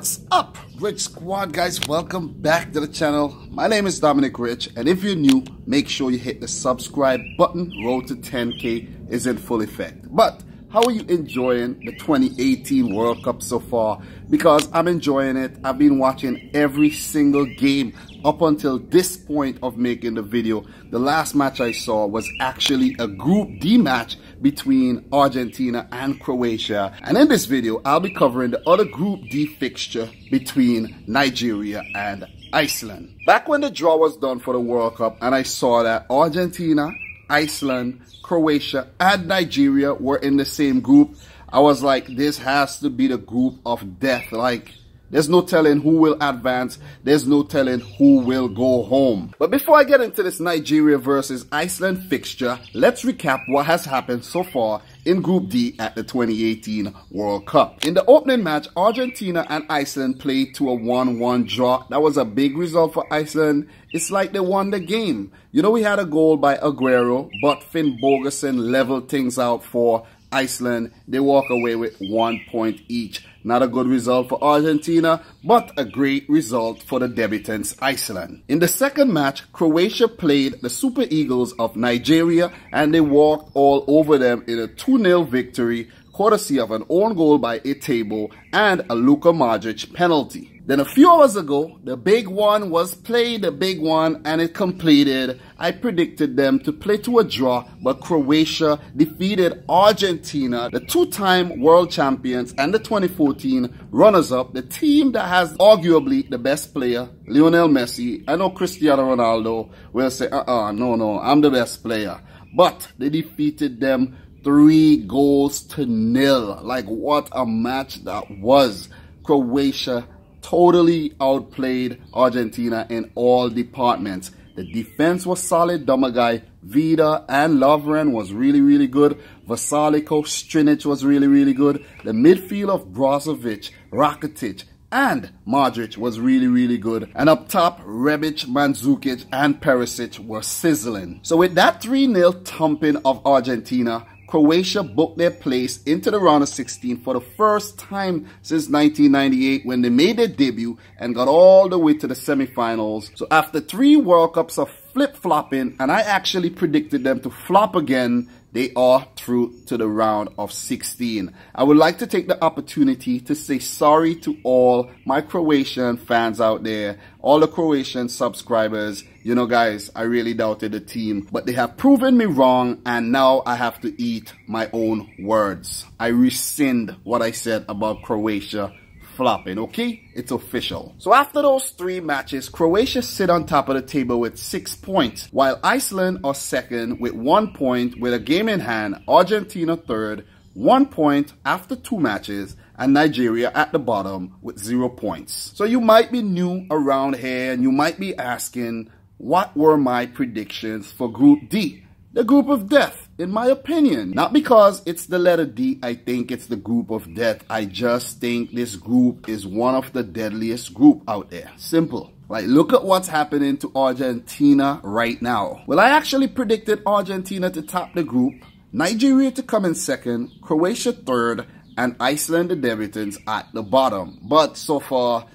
What's up, Rich Squad guys? Welcome back to the channel. My name is Dominic Rich, and if you're new, make sure you hit the subscribe button. Road to 10K is in full effect. But how are you enjoying the 2018 World Cup so far? Because I'm enjoying it. I've been watching every single game up until this point of making the video. The last match I saw was actually a Group D match between Argentina and Croatia. And in this video, I'll be covering the other Group D fixture between Nigeria and Iceland. Back when the draw was done for the World Cup and I saw that Argentina, Iceland, Croatia, and Nigeria were in the same group, I was like, this has to be the group of death. Like, there's no telling who will advance. There's no telling who will go home. But before I get into this Nigeria versus Iceland fixture, let's recap what has happened so far in Group D at the 2018 World Cup. In the opening match, Argentina and Iceland played to a 1-1 draw. That was a big result for Iceland. It's like they won the game. You know, we had a goal by Aguero, but Finn Bogerson leveled things out for Iceland. They walk away with 1 point each. Not a good result for Argentina, but a great result for the debutants Iceland. In the second match, Croatia played the Super Eagles of Nigeria and they walked all over them in a 2-0 victory, courtesy of an own goal by Etebo and a Luka Modric penalty. Then a few hours ago, the big one was played, the big one, and it completed. I predicted them to play to a draw, but Croatia defeated Argentina, the two-time world champions and the 2014 runners-up, the team that has arguably the best player, Lionel Messi. I know Cristiano Ronaldo will say, no, I'm the best player. But they defeated them 3-0. Like, what a match that was. Croatia totally outplayed Argentina in all departments. The defense was solid. Domagoj, Vida, and Lovren was really good. Vasaliko, Strinic was really good. The midfield of Brozovic, Rakitic, and Modric was really good. And up top, Rebic, Mandzukic, and Perisic were sizzling. So with that 3-0 thumping of Argentina, Croatia booked their place into the round of 16 for the first time since 1998 when they made their debut and got all the way to the semifinals. So after 3 World Cups of flip-flopping, and I actually predicted them to flop again, they are through to the round of 16. I would like to take the opportunity to say sorry to all my Croatian fans out there, all the Croatian subscribers. You know, guys, I really doubted the team, but they have proven me wrong, and now I have to eat my own words. I rescind what I said about Croatia flopping, okay? It's official. So after those 3 matches, Croatia sit on top of the table with 6 points, while Iceland are second with 1 point with a game in hand, Argentina third, 1 point after 2 matches, and Nigeria at the bottom with 0 points. So you might be new around here and you might be asking, what were my predictions for Group D? The group of death, in my opinion. Not because it's the letter D, I think it's the group of death. I just think this group is one of the deadliest group out there. Simple. Like, look at what's happening to Argentina right now. Well, I actually predicted Argentina to top the group, Nigeria to come in second, Croatia third, and Iceland, the debutants, at the bottom. But so far,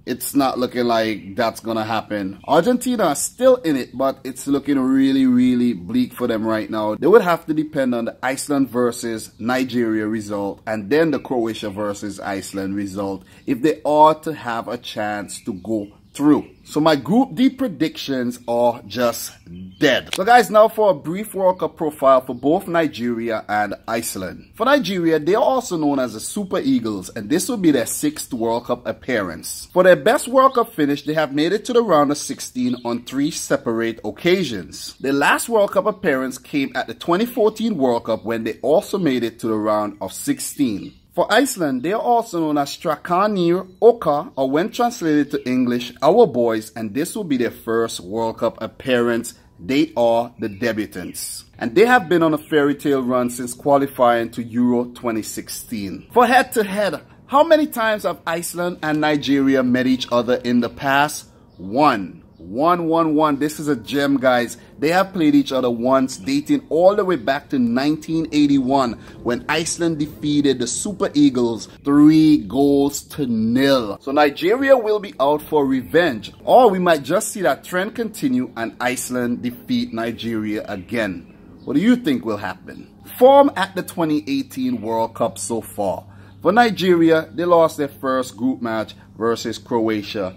it's not looking like that's gonna happen. Argentina is still in it, but it's looking really bleak for them right now. They would have to depend on the Iceland versus Nigeria result and then the Croatia versus Iceland result if they are to have a chance to go through. So my Group D predictions are just dead. So guys, now for a brief World Cup profile for both Nigeria and Iceland. For Nigeria, they are also known as the Super Eagles, and this will be their 6th World Cup appearance. For their best World Cup finish, they have made it to the round of 16 on 3 separate occasions. Their last World Cup appearance came at the 2014 World Cup when they also made it to the round of 16. For Iceland, they are also known as Strakanir Oka, or when translated to English, Our Boys, and this will be their first World Cup appearance. They are the debutants. And they have been on a fairy tale run since qualifying to Euro 2016. For head-to-head, how many times have Iceland and Nigeria met each other in the past? 1. 1-1-1. This is a gem, guys. They have played each other once, dating all the way back to 1981 when Iceland defeated the Super Eagles 3-0. So Nigeria will be out for revenge, or we might just see that trend continue and Iceland defeat Nigeria again. What do you think will happen? Form at the 2018 World Cup so far. For Nigeria, they lost their first group match versus Croatia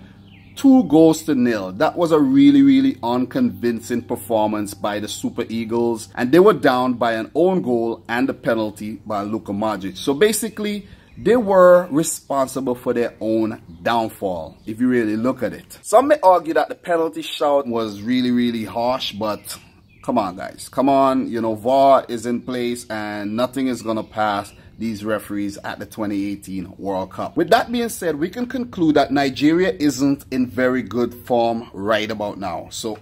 2-0. That was a really unconvincing performance by the Super Eagles, and they were down by an own goal and a penalty by Luka Modric. So basically, they were responsible for their own downfall, if you really look at it. Some may argue that the penalty shout was really harsh, but come on, guys. Come on, you know, VAR is in place and nothing is going to pass these referees at the 2018 World Cup. With that being said, we can conclude that Nigeria isn't in very good form right about now. So,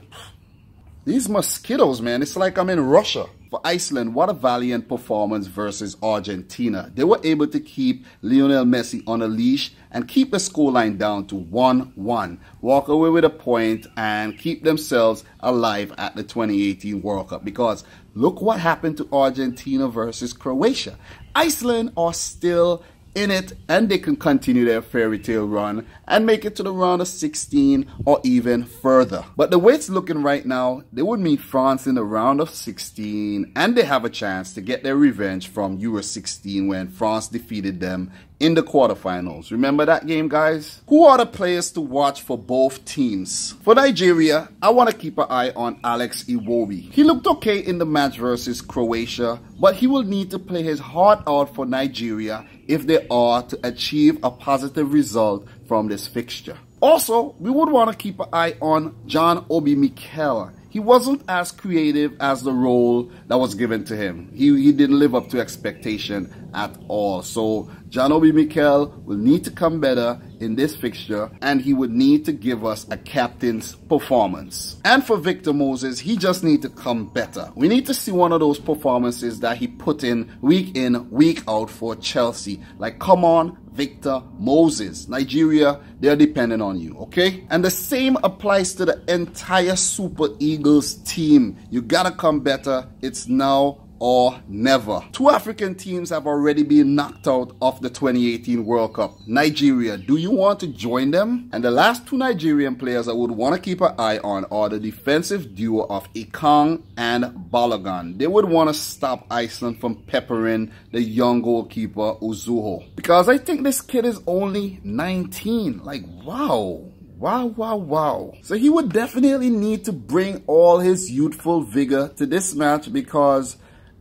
these mosquitoes, man, it's like I'm in Russia. For Iceland, what a valiant performance versus Argentina. They were able to keep Lionel Messi on a leash and keep the scoreline down to 1-1. Walk away with a point and keep themselves alive at the 2018 World Cup. Because look what happened to Argentina versus Croatia. Iceland are still in it, and they can continue their fairy tale run and make it to the round of 16 or even further. But the way it's looking right now, they would meet France in the round of 16, and they have a chance to get their revenge from Euro 16 when France defeated them in the quarterfinals. Remember that game, guys? Who are the players to watch for both teams? For Nigeria, I want to keep an eye on Alex Iwobi. He looked okay in the match versus Croatia, but he will need to play his heart out for Nigeria if they are to achieve a positive result from this fixture. Also, we would want to keep an eye on John Obi Mikel. He wasn't as creative as the role that was given to him. He didn't live up to expectation at all. So John Obi Mikel will need to come better in this fixture, and he would need to give us a captain's performance. And for Victor Moses, he just needs to come better. We need to see one of those performances that he put in, week out for Chelsea. Like, come on, Victor Moses. Nigeria, they're dependent on you, okay? And the same applies to the entire Super Eagles team. You gotta come better. It's now or never. 2 African teams have already been knocked out of the 2018 World Cup. Nigeria, do you want to join them? And the last 2 Nigerian players I would want to keep an eye on are the defensive duo of Ekong and Balogun. They would want to stop Iceland from peppering the young goalkeeper Uzoho, because I think this kid is only 19. Like, wow. Wow. So he would definitely need to bring all his youthful vigor to this match, because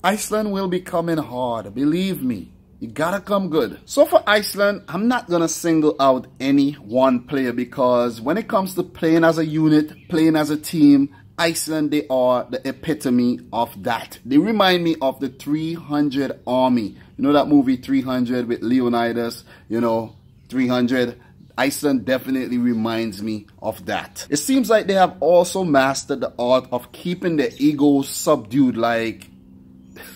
Iceland will be coming hard. Believe me, you gotta come good. So for Iceland, I'm not gonna single out any one player, because when it comes to playing as a unit, playing as a team, Iceland, they are the epitome of that. They remind me of the 300 Army. You know that movie 300 with Leonidas, you know, 300? Iceland definitely reminds me of that. It seems like they have also mastered the art of keeping their egos subdued. Like,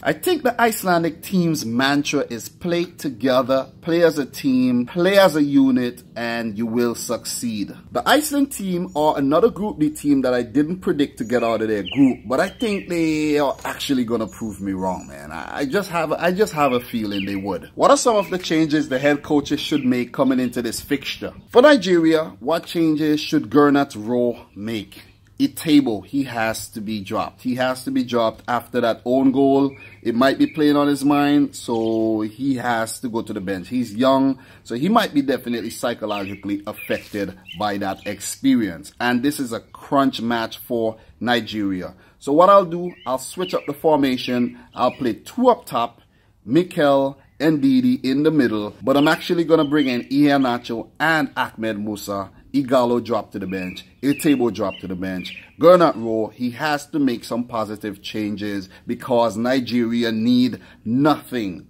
I think the Icelandic team's mantra is play together, play as a team, play as a unit, and you will succeed. The Iceland team are another Group D team that I didn't predict to get out of their group, but I think they are actually gonna prove me wrong, man. I just have a feeling they would. What are some of the changes the head coaches should make coming into this fixture? For Nigeria, what changes should Gernot Rohr make? Etebo, he has to be dropped. He has to be dropped after that own goal. It might be playing on his mind, so he has to go to the bench. He's young, so he might be definitely psychologically affected by that experience. And this is a crunch match for Nigeria. So what I'll do, I'll switch up the formation. I'll play 2 up top, Mikel and Ndidi in the middle. But I'm actually going to bring in Iheanacho and Ahmed Musa. Ighalo dropped to the bench. Etebo dropped to the bench. Gernot Rohr, he has to make some positive changes, because Nigeria need nothing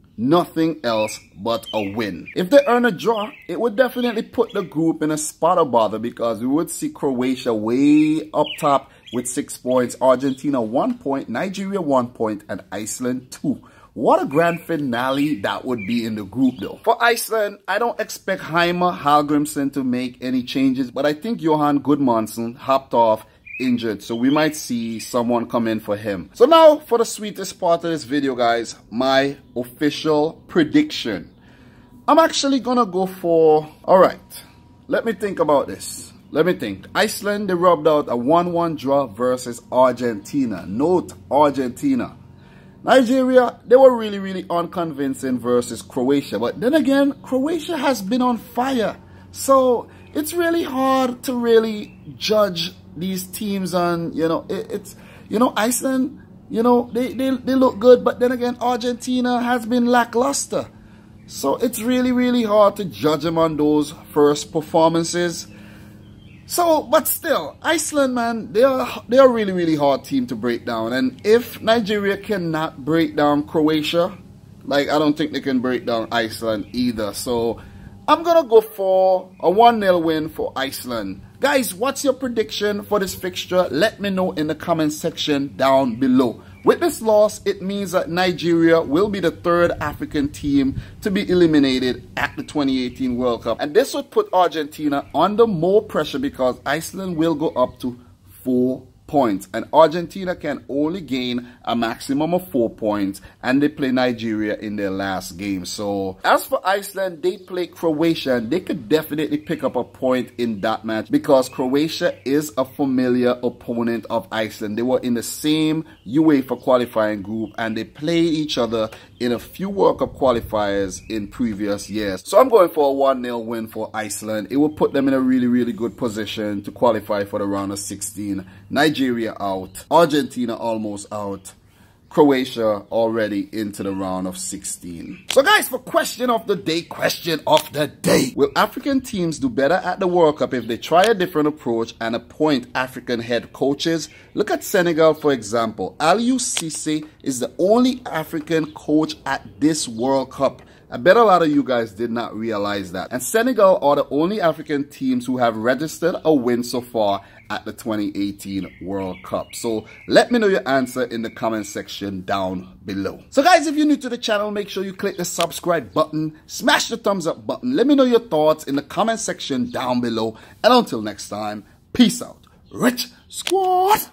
else but a win. If they earn a draw, it would definitely put the group in a spot of bother, because we would see Croatia way up top with 6 points, Argentina 1 point, Nigeria 1 point, and Iceland 2. What a grand finale that would be in the group though. For Iceland, I don't expect Heimer Hallgrimsson to make any changes, but I think Johan Gudmundsson hopped off injured, so we might see someone come in for him. So now for the sweetest part of this video, guys, my official prediction. I'm actually gonna go for, all right, let me think about this. Let me think. Iceland, they rubbed out a 1-1 draw versus Argentina. Note, Argentina. Nigeria, they were really unconvincing versus Croatia. But then again, Croatia has been on fire. So it's really hard to really judge these teams on, Iceland, they look good. But then again, Argentina has been lackluster. So it's really hard to judge them on those first performances. So, but still, Iceland, man, they are a really hard team to break down. And if Nigeria cannot break down Croatia, like, I don't think they can break down Iceland either. So, I'm going to go for a 1-0 win for Iceland. Guys, what's your prediction for this fixture? Let me know in the comment section down below. With this loss, it means that Nigeria will be the third African team to be eliminated at the 2018 World Cup. And this would put Argentina under more pressure because Iceland will go up to 4 points. And Argentina can only gain a maximum of 4 points. And they play Nigeria in their last game. So, as for Iceland, they play Croatia. And they could definitely pick up a point in that match because Croatia is a familiar opponent of Iceland. They were in the same UEFA qualifying group. And they played each other in a few World Cup qualifiers in previous years. So, I'm going for a 1-0 win for Iceland. It will put them in a really good position to qualify for the round of 16. Nigeria out. Argentina almost out. Croatia already into the round of 16. So guys, for question of the day. Will African teams do better at the World Cup if they try a different approach and appoint African head coaches? Look at Senegal, for example. Aliou Cissé is the only African coach at this World Cup. I bet a lot of you guys did not realize that. And Senegal are the only African teams who have registered a win so far at the 2018 World Cup. So let me know your answer in the comment section down below. So guys, if you're new to the channel, make sure you click the subscribe button, smash the thumbs up button. Let me know your thoughts in the comment section down below. And until next time, peace out. Rich Squad!